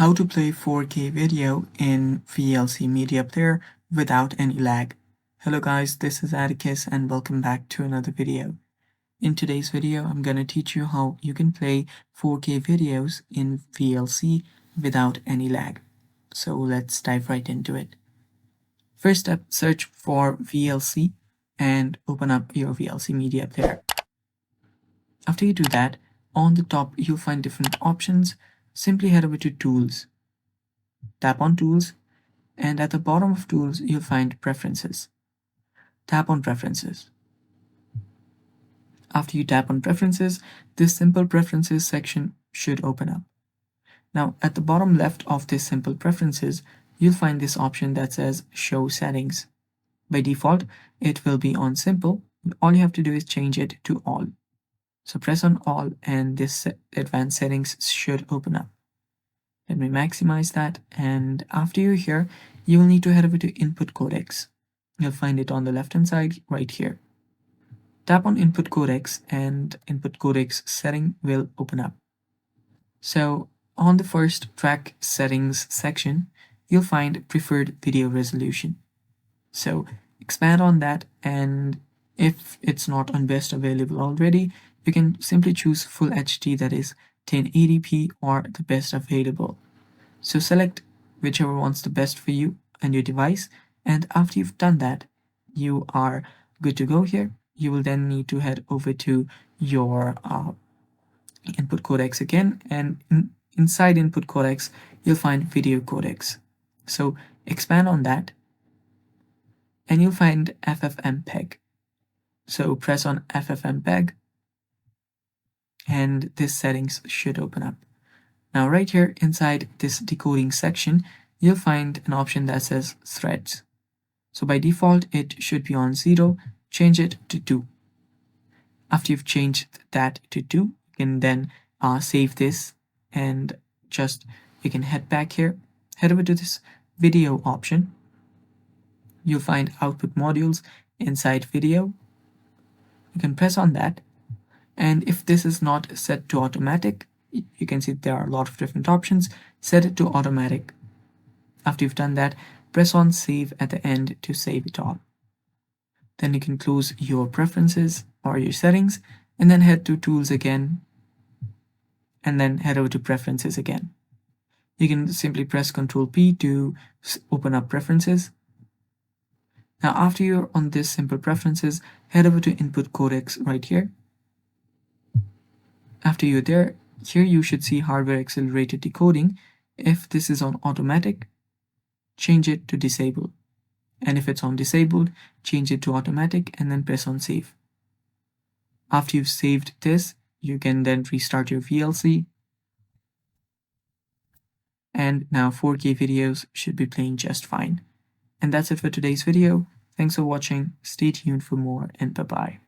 How to play 4K video in VLC Media Player without any lag. Hello guys, this is Atticus and welcome back to another video. In today's video, I'm going to teach you how you can play 4K videos in VLC without any lag. So let's dive right into it. First up, search for VLC and open up your VLC Media Player. After you do that, on the top you'll find different options. Simply head over to Tools. Tap on Tools, and at the bottom of Tools you'll find Preferences. Tap on Preferences. After you tap on Preferences, this Simple Preferences section should open up. Now at the bottom left of this Simple Preferences, you'll find this option that says Show Settings. By default, it will be on Simple. All you have to do is change it to All. So press on All and this Advanced Settings should open up. Let me maximize that, and after you're here, you will need to head over to Input Codecs. You'll find it on the left hand side right here. Tap on Input Codecs and Input Codecs setting will open up. So on the first Track Settings section, you'll find Preferred Video Resolution. So expand on that, and if it's not on Best available already, you can simply choose Full HD, that is 1080p, or the best available. So select whichever one's the best for you and your device, and after you've done that, you are good to go here. You will then need to head over to your Input Codecs again, and inside Input Codecs you'll find Video Codecs. So expand on that and you'll find FFmpeg. So press on FFmpeg and this settings should open up. Now right here inside this decoding section, you'll find an option that says threads. So by default, it should be on 0. Change it to 2. After you've changed that to 2, you can then save this, and you can head back here, head over to this video option. You'll find output modules inside video. You can press on that. And if this is not set to automatic, you can see there are a lot of different options. Set it to automatic. After you've done that, press on Save at the end to save it all. Then you can close your preferences or your settings and then head to Tools again and then head over to Preferences again. You can simply press Ctrl P to open up Preferences. Now after you're on this Simple Preferences, head over to Input Codecs right here. After you're there, here you should see Hardware Accelerated Decoding. If this is on automatic, change it to disable. And if it's on disabled, change it to automatic and then press on Save. After you've saved this, you can then restart your VLC. And now 4K videos should be playing just fine. And that's it for today's video. Thanks for watching. Stay tuned for more, and bye-bye.